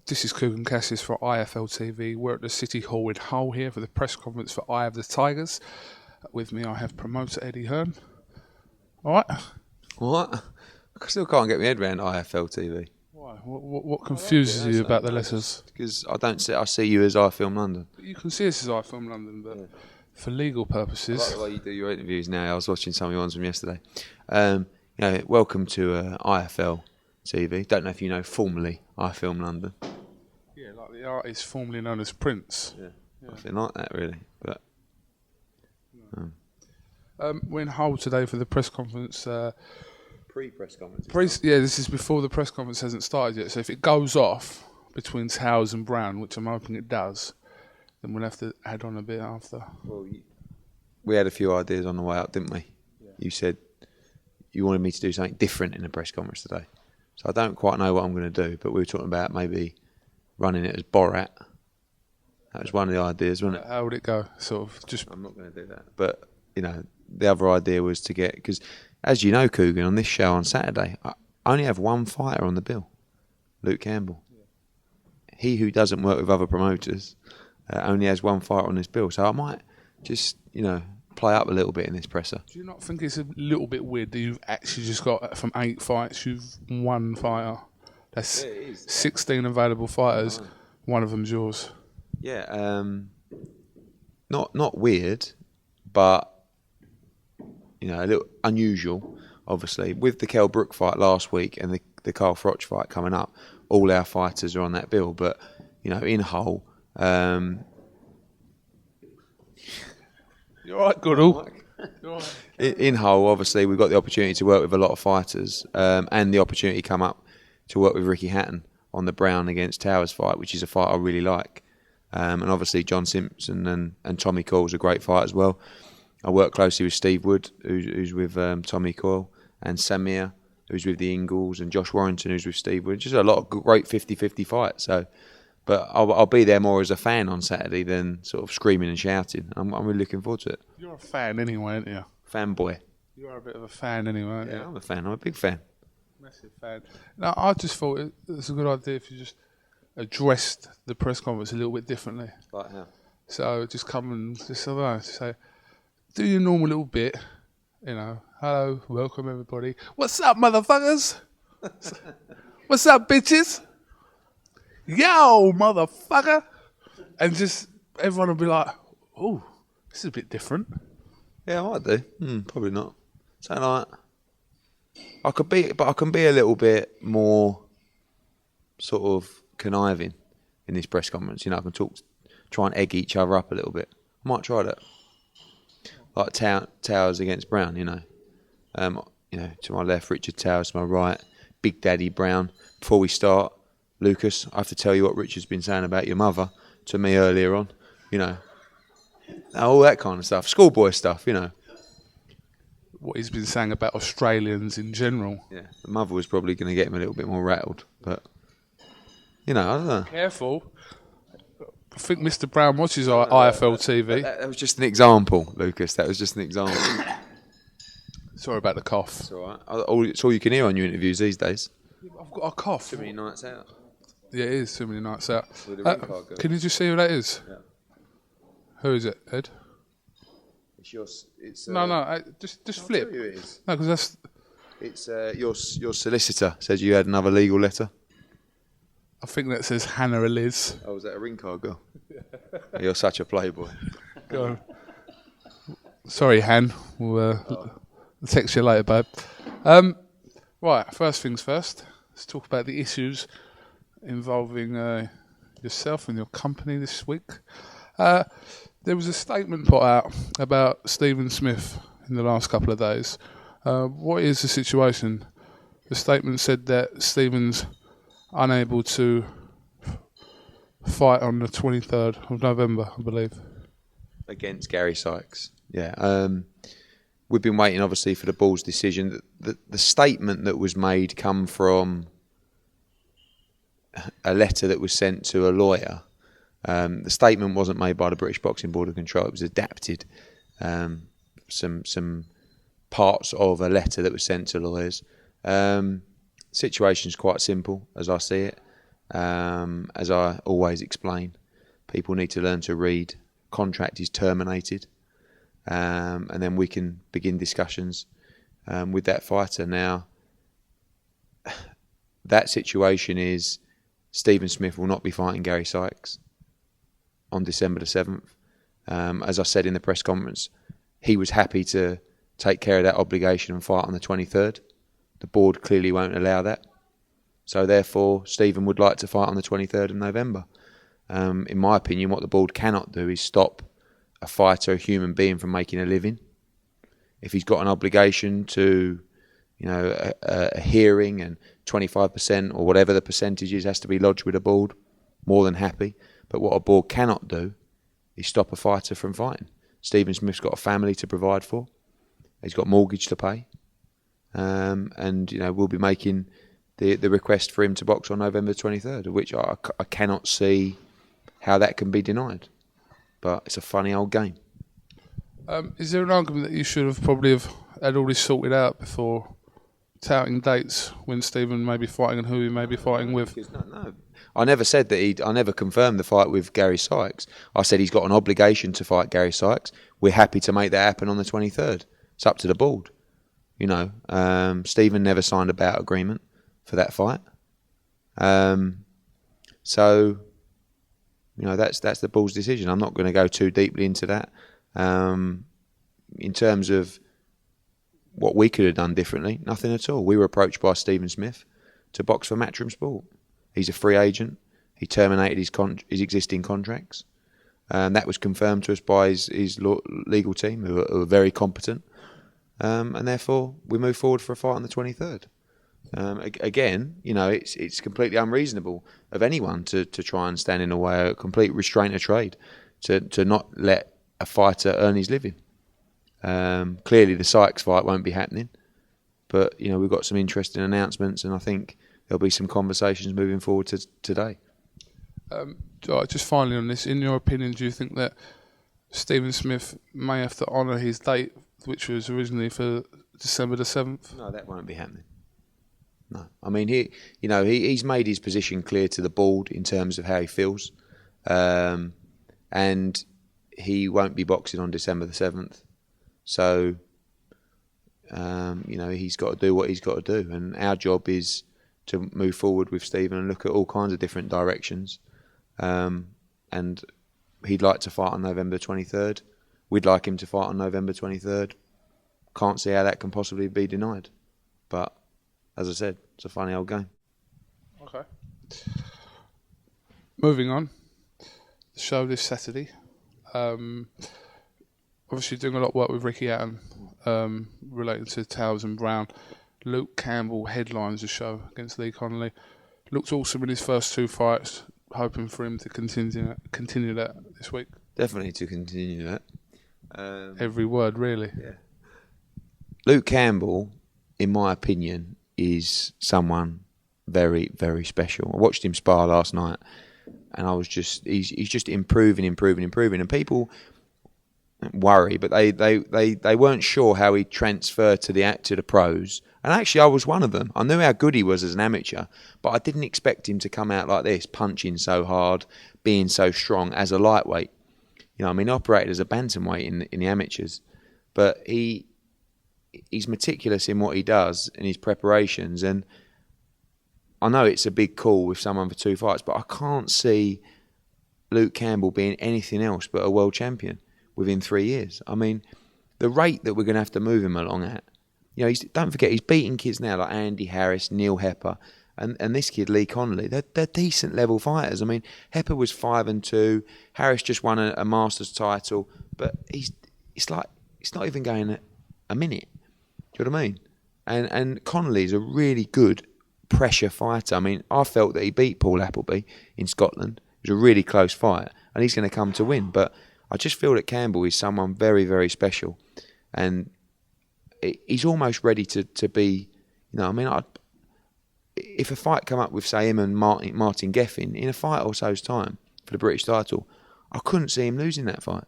This is KUGAN CASSIUS for IFL TV. We're at the City Hall in Hull here for the press conference for Eye of the Tigers. With me I have promoter Eddie Hearn. Alright? What? I still can't get my head around IFL TV. Why? What confuses you about the letters? Because I see you as iFilm London. You can see this as iFilm London, but for legal I like purposes... the way you do your interviews now. I was watching some of your ones from yesterday. Welcome to IFL TV. Don't know if you know formally iFilm London. Yeah, like the artist formerly known as Prince. Yeah. Nothing like that really. But we're in Hull today for the press conference. pre-press conference. This is before the press conference hasn't started yet. So if it goes off between Towers and Brown, which I'm hoping it does, then we'll have to add on a bit after. Well, we had a few ideas on the way up, didn't we? Yeah. You said you wanted me to do something different in the press conference today. So I don't quite know what I'm going to do, but we were talking about maybe running it as Borat. That was one of the ideas, wasn't it? How would it go? Sort of just. I'm not going to do that. But, the other idea was to get... Because, as you know, KUGAN, on this show on Saturday, I only have one fighter on the bill. Luke Campbell. Yeah. He who doesn't work with other promoters only has one fighter on this bill. So I might just, play up a little bit in this presser. Do you not think it's a little bit weird that you've actually just got, from 8 fights, you've one fighter? That's 16 available fighters. One of them's yours. Yeah, not weird, but a little unusual. Obviously, with the Kell Brook fight last week and the Carl Froch fight coming up, all our fighters are on that bill. But in Hull, you're right, Goodall. In Hull, obviously, we've got the opportunity to work with a lot of fighters, and the opportunity come up to work with Ricky Hatton on the Brown against Towers fight, which is a fight I really like. And obviously John Simpson and Tommy Coyle's a great fight as well. I work closely with Steve Wood, who's with Tommy Coyle, and Samir, who's with the Ingalls, and Josh Warrington, who's with Steve Wood. Just a lot of great 50-50 fights. So, but I'll be there more as a fan on Saturday than sort of screaming and shouting. I'm really looking forward to it. You're a fan anyway, aren't you? Fanboy. You are a bit of a fan anyway, aren't you? Yeah, I'm a fan. I'm a big fan. Massive fan. No, I just thought it was a good idea if you just addressed the press conference a little bit differently. Like how? So just come and just say, do your normal little bit, hello, welcome everybody. What's up, motherfuckers? What's up, bitches? Yo, motherfucker. And just everyone will be like, oh, this is a bit different. Yeah, I might do. Probably not. So like, I can be a little bit more sort of conniving in this press conference. I can try and egg each other up a little bit. I might try that. Like Towers against Brown, to my left, Richard Towers, to my right, Big Daddy Brown. Before we start, Lucas, I have to tell you what Richard's been saying about your mother to me earlier on. All that kind of stuff, schoolboy stuff. What he's been saying about Australians in general. Yeah, the mother was probably going to get him a little bit more rattled, but I don't know. Careful. I think Mr. Brown watches our IFL TV. That was just an example, Lucas. That was just an example. Sorry about the cough. It's all right. It's all you can hear on your interviews these days. I've got a cough. Too many nights out. Yeah, it is too many nights out. Can you just see who that is? Yeah. Who is it, Ed? It's yours. Just flip. Who it is. No, because that's. It's your solicitor says you had another legal letter. I think that says Hannah or Liz. Oh, was that a ring card girl? You're such a playboy. Go on. Sorry, Han. We'll text you later, babe. Right, first things first. Let's talk about the issues involving yourself and your company this week. There was a statement put out about Stephen Smith in the last couple of days. What is the situation? The statement said that Stephen's unable to fight on the 23rd of November, I believe. Against Gary Sykes. Yeah. We've been waiting, obviously, for the Bulls' decision. The statement that was made come from a letter that was sent to a lawyer. The statement wasn't made by the British Boxing Board of Control. It was adapted. Some parts of a letter that was sent to lawyers. Situation's quite simple, as I see it. As I always explain, people need to learn to read. Contract is terminated, and then we can begin discussions with that fighter. Now, that situation is Stephen Smith will not be fighting Gary Sykes on December the 7th. As I said in the press conference, he was happy to take care of that obligation and fight on the 23rd. The board clearly won't allow that. So therefore, Stephen would like to fight on the 23rd of November. In my opinion, what the board cannot do is stop a fighter, a human being, from making a living. If he's got an obligation to, a hearing and 25% or whatever the percentage is has to be lodged with a board, more than happy. But what a board cannot do is stop a fighter from fighting. Stephen Smith's got a family to provide for. He's got mortgage to pay. And we'll be making the request for him to box on November 23rd, of which I cannot see how that can be denied. But it's a funny old game. Is there an argument that you should have had all this sorted out before touting dates when Stephen may be fighting and who he may be fighting with? No. I never said that I never confirmed the fight with Gary Sykes. I said he's got an obligation to fight Gary Sykes. We're happy to make that happen on the 23rd. It's up to the board. Stephen never signed a bout agreement for that fight. So that's the board's decision. I'm not going to go too deeply into that. In terms of what we could have done differently, nothing at all. We were approached by Stephen Smith to box for Matchroom Sport. He's a free agent. He terminated his existing contracts. That was confirmed to us by his legal team, who are very competent. And therefore, we move forward for a fight on the 23rd. Again, it's completely unreasonable of anyone to try and stand in the way of a complete restraint of trade, to not let a fighter earn his living. Clearly, the Sykes fight won't be happening, but we've got some interesting announcements, and I think there'll be some conversations moving forward to today. Just finally on this, in your opinion, do you think that Stephen Smith may have to honour his date, which was originally for December the 7th? No, that won't be happening. No, I mean he's made his position clear to the board in terms of how he feels, and he won't be boxing on December the 7th. So he's got to do what he's got to do, and our job is to move forward with Stephen and look at all kinds of different directions. And he'd like to fight on November 23rd. We'd like him to fight on November 23rd. Can't see how that can possibly be denied. But as I said, it's a funny old game. Okay. Moving on. The show this Saturday. Obviously doing a lot of work with Ricky Hatton relating to Towers and Brown. Luke Campbell headlines the show against Lee Connolly. Looked awesome in his first two fights. Hoping for him to continue that this week. Definitely to continue that. Every word, really. Yeah. Luke Campbell, in my opinion, is someone very, very special. I watched him spar last night, and he's just improving. And people worry, but they weren't sure how he'd transfer to the pros. And actually, I was one of them. I knew how good he was as an amateur, but I didn't expect him to come out like this, punching so hard, being so strong as a lightweight. He operated as a bantamweight in the amateurs, but he's meticulous in what he does in his preparations. And I know it's a big call with someone for two fights, but I can't see Luke Campbell being anything else but a world champion within 3 years. The rate that we're going to have to move him along at. Don't forget, he's beating kids now like Andy Harris, Neil Hepper, and this kid, Lee Connolly. They're decent level fighters. Hepper was 5-2. Harris just won a Masters title, but it's not even going a minute. Do you know what I mean? And Connolly's a really good pressure fighter. I felt that he beat Paul Appleby in Scotland. It was a really close fight, and he's going to come to win. But I just feel that Campbell is someone very, very special, and he's almost ready to be. If a fight come up with, say, him and Martin Geffin in a fight or so's time for the British title, I couldn't see him losing that fight.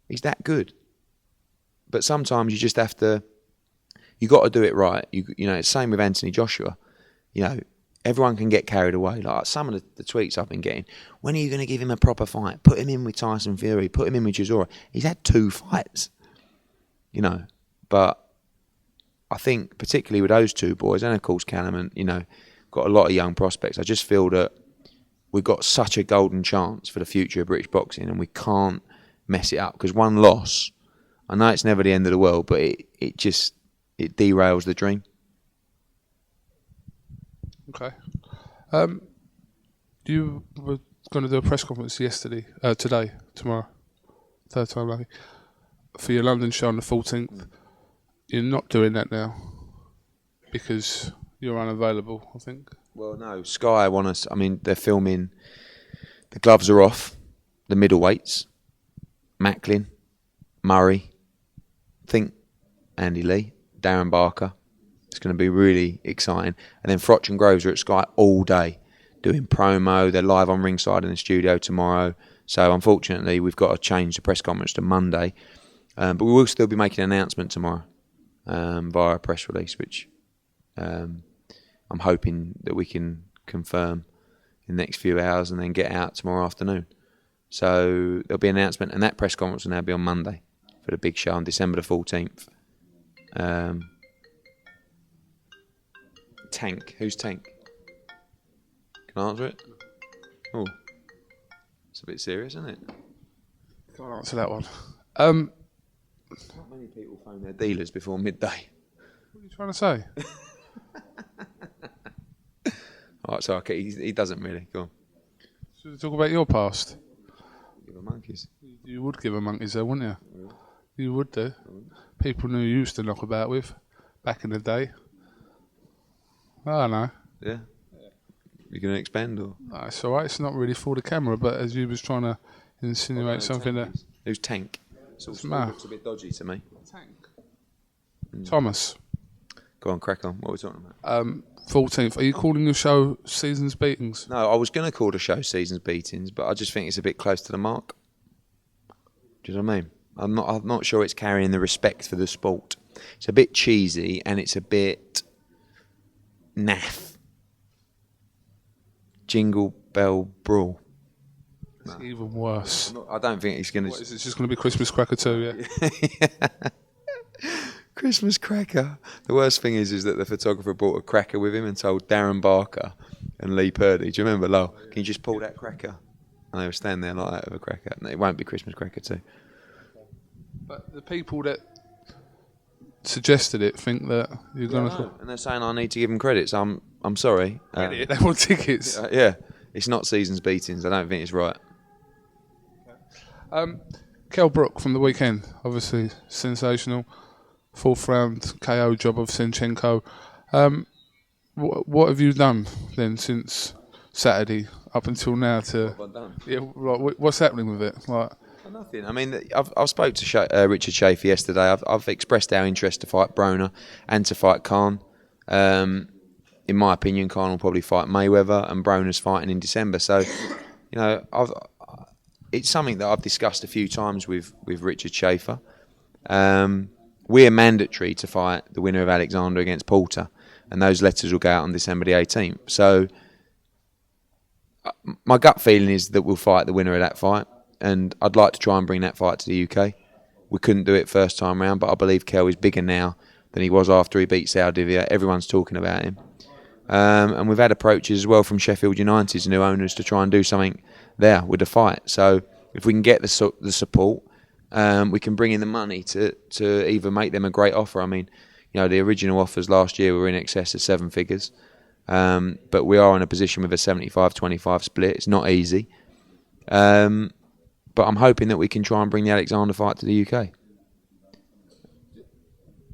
He's that good. But sometimes you just have to. You got to do it right. It's the same with Anthony Joshua. everyone can get carried away. Like some of the tweets I've been getting, when are you going to give him a proper fight? Put him in with Tyson Fury. Put him in with Chisora. He's had 2 fights, you know. But I think particularly with those 2 boys, and of course Callum, and, you know, got a lot of young prospects. I just feel that we've got such a golden chance for the future of British boxing, and we can't mess it up, because one loss, I know it's never the end of the world, but it derails the dream. Okay. You were going to do a press conference today, tomorrow, third time lucky, for your London show on the 14th. You're not doing that now because you're unavailable, I think. Well, no, Sky want us. I mean, they're filming. The gloves are off. The middleweights, Macklin, Murray, I think Andy Lee, Darren Barker. It's going to be really exciting. And then Frotch and Groves are at Sky all day doing promo. They're live on ringside in the studio tomorrow. So unfortunately, we've got to change the press conference to Monday. But we will still be making an announcement tomorrow via a press release, which I'm hoping that we can confirm in the next few hours and then get out tomorrow afternoon. So there'll be an announcement, and that press conference will now be on Monday for the big show on December the 14th. Tank. Who's Tank? Can I answer it? Oh, it's a bit serious, isn't it? Can't answer that one. Not many people phone their dealers before midday. What are you trying to say? All right, so okay, he doesn't really. Go on. Should we talk about your past? Give a monkeys. You would give a monkeys though, wouldn't you? Yeah. You would do. People knew you used to knock about with back in the day. I don't know. Yeah. You going to expand or? No, it's all right. It's not really for the camera, but as you was trying to insinuate something that... Who's Tank? Looks a bit dodgy to me. Tank. Thomas. Go on, crack on. What are we talking about? 14th. Are you calling your show Seasons Beatings? No, I was going to call the show Seasons Beatings, but I just think it's a bit close to the mark. Do you know what I mean? I'm not sure it's carrying the respect for the sport. It's a bit cheesy and it's a bit naff. Jingle Bell Brawl. It's even worse. I don't think it's going to... What, is it just going to be Christmas Cracker 2, yeah? Yeah. Christmas Cracker. The worst thing is that the photographer brought a cracker with him and told Darren Barker and Lee Purdy, do you remember, Lowell, can you just pull that cracker? And they were standing there like that with a cracker. No, it won't be Christmas Cracker 2. But the people that suggested it think that you're going to... And they're saying I need to give them credit, so I'm sorry. They want tickets. Yeah, it's not Seasons Beatings. I don't think it's right. Kell Brook from the weekend, obviously sensational. 4th round KO job of Senchenko. What have you done then since Saturday up until now? What have I done? Yeah, like, what's happening with it? Like, nothing. I mean, I've spoke to Richard Schaefer yesterday. I've expressed our interest to fight Broner and to fight Khan. In my opinion, Khan will probably fight Mayweather, and Broner's fighting in December. So, you know, it's something that I've discussed a few times with Richard Schaefer. We're mandatory to fight the winner of Alexander against Porter, and those letters will go out on December the 18th. So my gut feeling is that we'll fight the winner of that fight, and I'd like to try and bring that fight to the UK. We couldn't do it first time round, but I believe Kell is bigger now than he was after he beat Saldivia. Everyone's talking about him. And we've had approaches as well from Sheffield United's new owners to try and do something there with the fight. So if we can get the support, we can bring in the money to either make them a great offer. I mean, you know, the original offers last year were in excess of 7 figures. But we are in a position with a 75-25 split. It's not easy. But I'm hoping that we can try and bring the Alexander fight to the UK.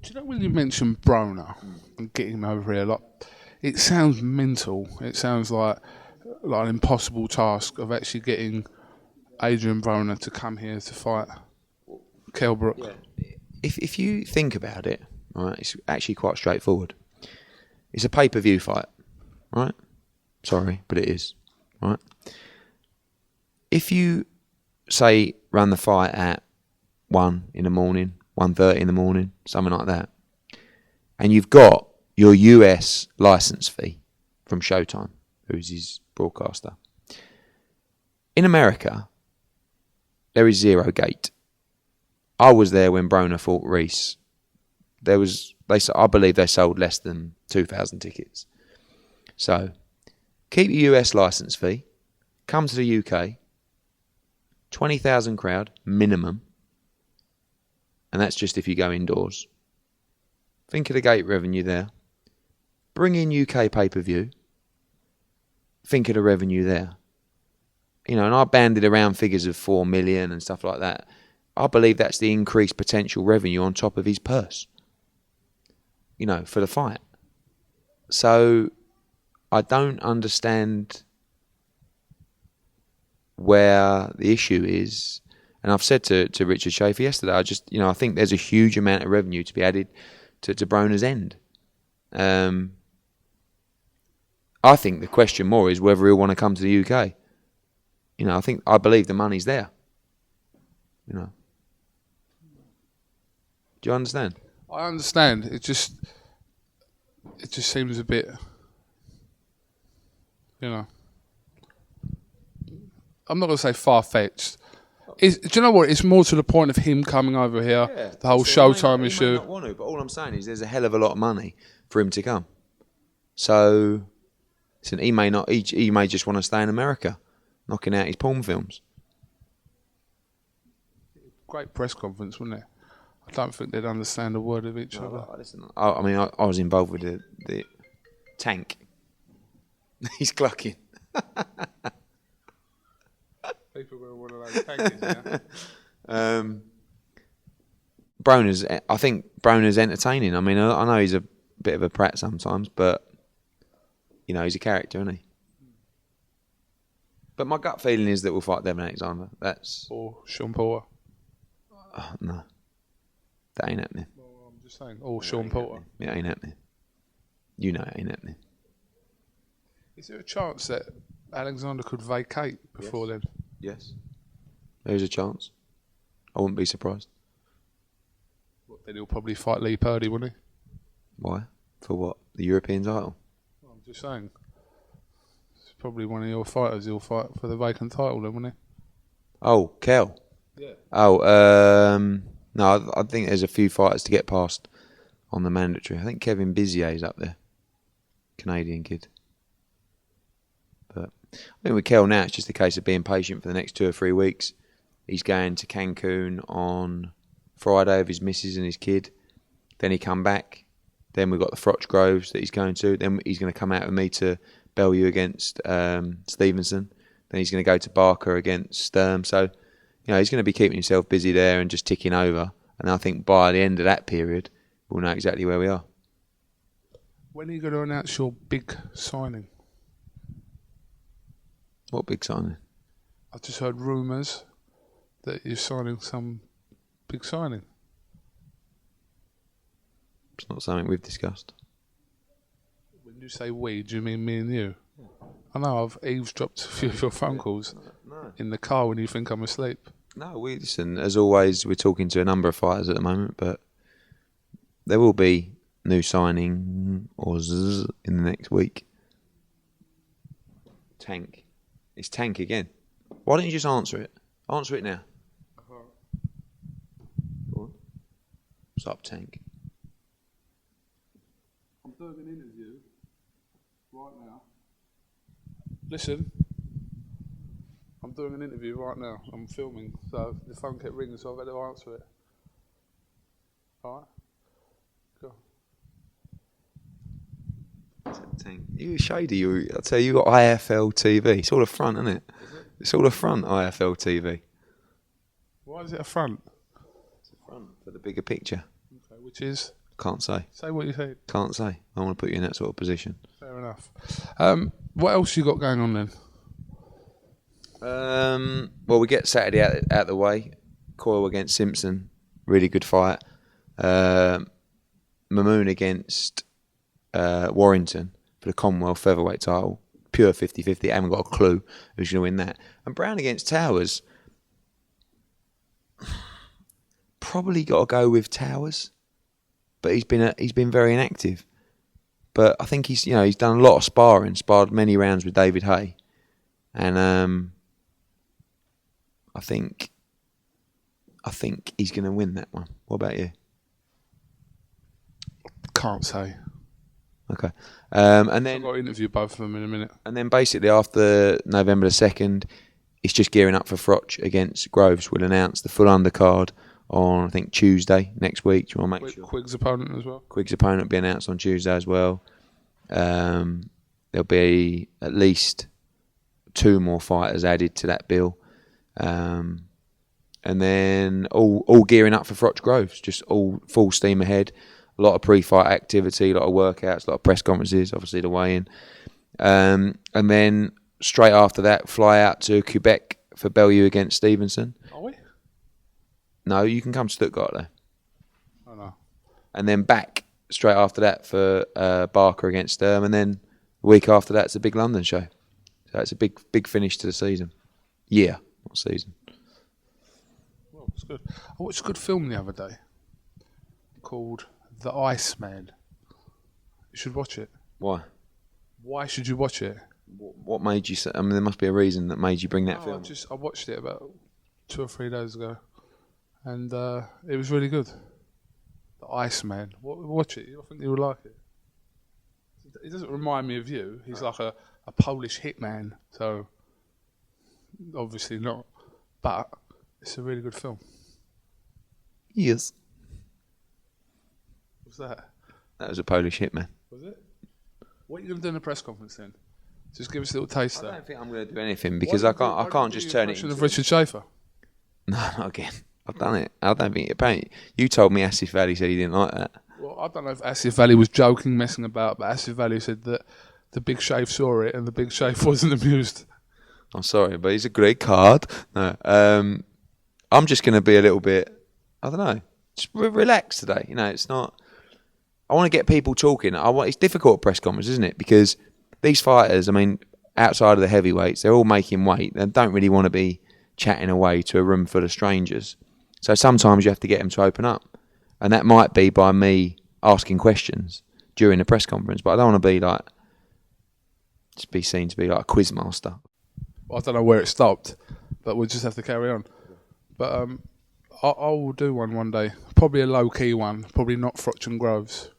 do you know when you mentioned Broner and getting him over here, like, it sounds mental. It sounds like an impossible task of actually getting Adrian Broner to come here to fight Kell Brook. Yeah. If you think about it, right, it's actually quite straightforward. It's a pay-per-view fight, right? Sorry, but it is, right? If you, say, run the fight at 1 in the morning, 1:30 in the morning, something like that, and you've got your US licence fee, from Showtime, who's his broadcaster. In America, there is zero gate. I was there when Broner fought Reese. I believe they sold less than 2,000 tickets. So, keep your US licence fee, come to the UK, 20,000 crowd minimum, and that's just if you go indoors. Think of the gate revenue there. Bring in UK pay-per-view. Think of the revenue there. And I banded around figures of 4 million and stuff like that. I believe that's the increased potential revenue on top of his purse, for the fight. So I don't understand where the issue is. And I've said to Richard Schaefer yesterday, I think there's a huge amount of revenue to be added to Broner's end. I think the question more is whether he'll want to come to the UK. I believe the money's there. Do you understand? I understand. It just seems a bit, I'm not going to say far-fetched. Do you know what? It's more to the point of him coming over here, the whole Showtime issue. He may not want to, but all I'm saying is there's a hell of a lot of money for him to come. So, listen, he may not. He may just want to stay in America, knocking out his porn films. Great press conference, wasn't it? I don't think they'd understand a word of each other. Listen, I was involved with the tank. He's clucking. People are going to want to know tankies, yeah. I think Broner's entertaining. I know he's a bit of a prat sometimes, but he's a character, isn't he? But my gut feeling is that we'll fight Devin Alexander. Or Sean Porter. No, that ain't happening. Well, I'm just saying, or Sean Porter. It ain't happening. It ain't happening. Is there a chance that Alexander could vacate before then? Yes. There's a chance. I wouldn't be surprised. Then he'll probably fight Lee Purdy, wouldn't he? Why? For what? The European title? Well, I'm just saying. It's probably one of your fighters he'll fight for the vacant title then, wouldn't he? Oh, Kell. Yeah. Oh, no, I think there's a few fighters to get past on the mandatory. I think Kevin Bizier's up there. Canadian kid. But I think with Kell now, it's just a case of being patient for the next 2 or 3 weeks. He's going to Cancun on Friday with his missus and his kid. Then he come back. Then we've got the Froch Groves that he's going to. Then he's going to come out with me to Bellew against Stevenson. Then he's going to go to Barker against Sturm. So, he's going to be keeping himself busy there and just ticking over. And I think by the end of that period, we'll know exactly where we are. When are you going to announce your big signing? What big signing? I just heard rumours that you're signing some big signing. It's not something we've discussed. When you say we, do you mean me and you? I know I've eavesdropped a few of your phone calls in the car when you think I'm asleep. No, listen, as always, we're talking to a number of fighters at the moment, but there will be new signing or in the next week. Tank. It's Tank again. Why don't you just answer it? Answer it now. Go on. What's up, Tank? I'm doing an interview right now. Listen, I'm doing an interview right now. I'm filming, so the phone kept ringing, so I've had to answer it. All right? Go. Tank. You shady. I tell you, you got IFL TV. It's all a front, isn't it? It's all a front, IFL TV. Why is it a front? It's a front for the bigger picture. Okay, which is? Can't say. Say what you say. Can't say. I want to put you in that sort of position. Fair enough. What else you got going on then? Well, we get Saturday out the way. Coyle against Simpson. Really good fight. Mamoon against Warrington for the Commonwealth featherweight title. Pure 50-50. I haven't got a clue who's going to win that. And Brown against Towers. Probably got to go with Towers. But he's been very inactive. But I think he's done a lot of sparred many rounds with David Haye, and I think he's going to win that one. What about you? Can't say. Okay. And then I've got to interview both of them in a minute. And then basically after November the 2nd, it's just gearing up for Froch against Groves. We'll announce the full undercard on, I think, Tuesday next week. Do you want to make sure? Quig's opponent as well. Quig's opponent will be announced on Tuesday as well. There'll be at least 2 more fighters added to that bill. And then all gearing up for Froch Groves, just all full steam ahead. A lot of pre-fight activity, a lot of workouts, a lot of press conferences, obviously the weigh-in. And then straight after that, fly out to Quebec for Bellew against Stevenson. Are we? No, you can come to Stuttgart though. Oh no. And then back straight after that for Barker against Sturm. And then the week after that, it's a big London show. So it's a big finish to the season. Yeah, not season. Well, it's good. I watched a good film the other day called The Iceman. You should watch it. Why? Why should you watch it? What made you say? I mean, there must be a reason that made you bring that film. I watched it about 2 or 3 days ago, and it was really good. The Iceman. Watch it. I think you would like it. He doesn't remind me of you. He's like a Polish hitman, so obviously not. But it's a really good film. Yes. What's that? That was a Polish hitman. Was it? What are you going to do in the press conference then? Just give us a little taste. I don't think I'm going to do anything because I can't just turn it into... of Richard Schaefer? No, not again. I've done it. I don't think... Apparently, you told me Asif Valley said he didn't like that. Well, I don't know if Asif Valley was joking, messing about, but Asif Valley said that the Big Shave saw it and the Big Shave wasn't amused. I'm sorry, but he's a great card. No, I'm just going to be a little bit... I don't know. Just relax today. It's not... I want to get people talking. It's difficult at press conference, isn't it? Because these fighters, I mean, outside of the heavyweights, they're all making weight. They don't really want to be chatting away to a room full of strangers. So sometimes you have to get them to open up. And that might be by me asking questions during the press conference. But I don't want to be like, just be seen to be like a quiz master. Well, I don't know where it stopped, but we'll just have to carry on. But I will do one day. Probably a low-key one. Probably not Froch and Groves.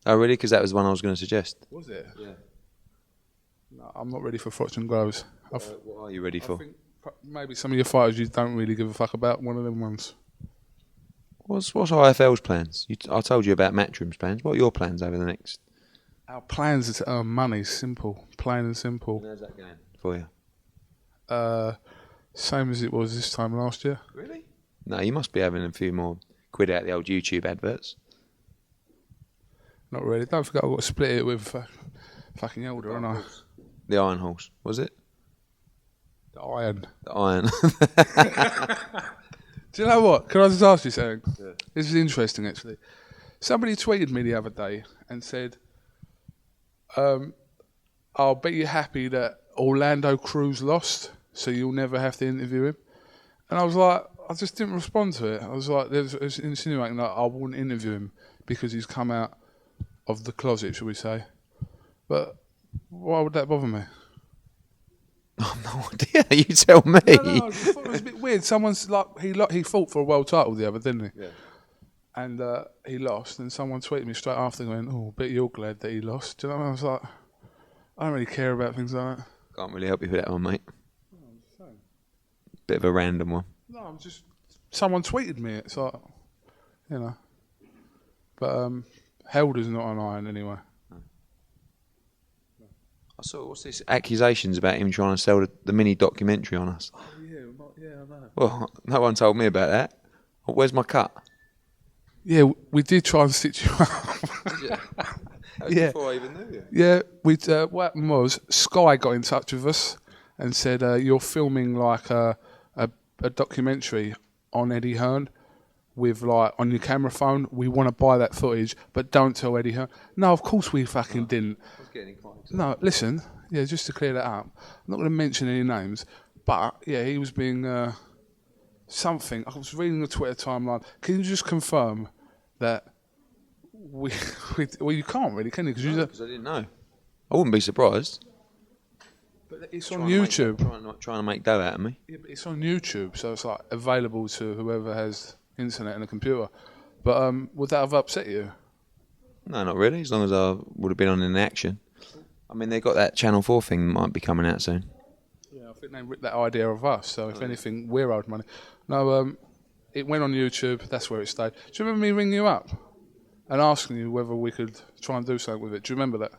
Oh, really? Because that was the one I was going to suggest. Was it? Yeah. No, I'm not ready for Froch and Groves. What are you ready for? I think maybe some of your fighters you don't really give a fuck about. One of them ones. What's IFL's plans? I told you about Matchroom's plans. What are your plans over the next... Our plans are to earn money. Simple. Plain and simple. How's that going for you? Same as it was this time last year. Really? No, you must be having a few more quid out the old YouTube adverts. Not really. Don't forget I've got to split it with fucking Elder, haven't I? The Iron Horse, was it? The Iron. The Iron. Do you know what? Can I just ask you something? Yeah. This is interesting, actually. Somebody tweeted me the other day and said, I'll bet you're happy that Orlando Cruz lost, so you'll never have to interview him. And I was like, I just didn't respond to it. I was like, it was insinuating that I wouldn't interview him because he's come out of the closet, shall we say. But why would that bother me? I've no idea. You tell me. No, I just thought it was a bit weird. Someone's like, he fought for a world title the other, didn't he? Yeah. And he lost, and someone tweeted me straight after going, oh, I bet you're glad that he lost. Do you know what I mean? I was like, I don't really care about things like that. Can't really help you with that one, mate. No, I'm just saying. Bit of a random one. No, I'm just... Someone tweeted me. It's like, you know. But Helder's not an iron anyway. I saw, what's this accusations about him trying to sell the mini documentary on us? Oh, yeah, I know. Well, no one told me about that. Where's my cut? Yeah, we did try and stitch you up. Yeah. Before I even knew you. Yeah, what happened was Sky got in touch with us and said, you're filming like a documentary on Eddie Hearn with like on your camera phone. We want to buy that footage, but don't tell Eddie Hearn. No, of course we fucking didn't. I was getting quite excited. No, listen, yeah, just to clear that up, I'm not going to mention any names, but yeah, he was being something. I was reading the Twitter timeline. Can you just confirm that well, you can't really, can you? Because I didn't know. I wouldn't be surprised. But it's on YouTube. Trying to make dough out of me. Yeah, but it's on YouTube, so it's like available to whoever has internet and a computer. But would that have upset you? No, not really. As long as I would have been on in action. I mean, they got that Channel 4 thing that might be coming out soon. Yeah, I think they ripped that idea of us. So if anything, we're owed money. No, it went on YouTube. That's where it stayed. Do you remember me ringing you up and asking you whether we could try and do something with it? Do you remember that?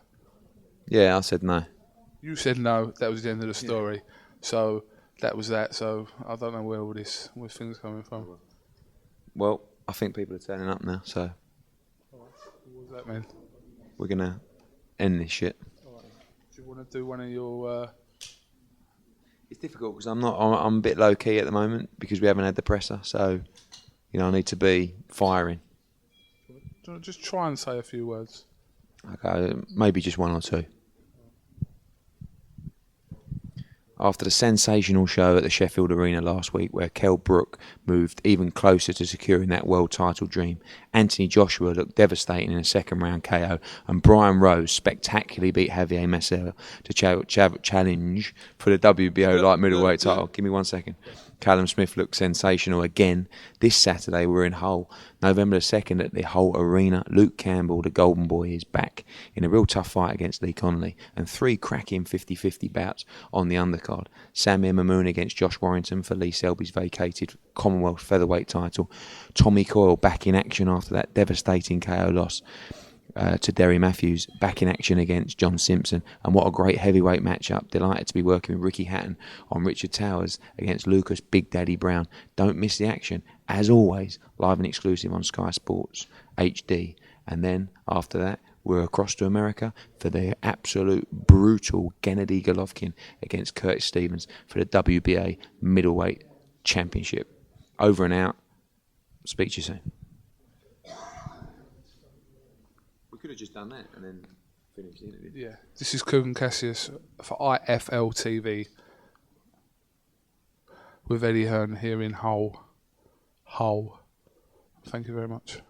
Yeah, I said no. You said no. That was the end of the story. Yeah. So that was that. So I don't know where where things coming from. Well, I think people are turning up now. So what does that mean? We're gonna end this shit. Right. Do you want to do one of your? It's difficult because I'm a bit low key at the moment because we haven't had the presser. So I need to be firing. Do you want to just try and say a few words? Okay, maybe just one or two. After the sensational show at the Sheffield Arena last week where Kell Brook moved even closer to securing that world title dream, Anthony Joshua looked devastating in a second round KO and Brian Rose spectacularly beat Javier Massera to challenge for the WBO light middleweight title. Give me 1 second. Callum Smith looked sensational again. This Saturday we're in Hull. November the 2nd at the Hull Arena. Luke Campbell, the Golden Boy, is back in a real tough fight against Lee Connolly. And 3 cracking 50-50 bouts on the undercard. Samir Mamoon against Josh Warrington for Lee Selby's vacated Commonwealth featherweight title. Tommy Coyle back in action after that devastating KO loss to Derry Matthews, back in action against John Simpson. And what a great heavyweight matchup. Delighted to be working with Ricky Hatton on Richard Towers against Lucas Big Daddy Brown. Don't miss the action, as always, live and exclusive on Sky Sports HD. And then after that, we're across to America for the absolute brutal Gennady Golovkin against Curtis Stevens for the WBA middleweight championship. Over and out. Speak to you soon. We could have just done that and then finished the interview. Yeah. This is KUGAN CASSIUS for IFL TV with Eddie Hearn here in Hull. Thank you very much.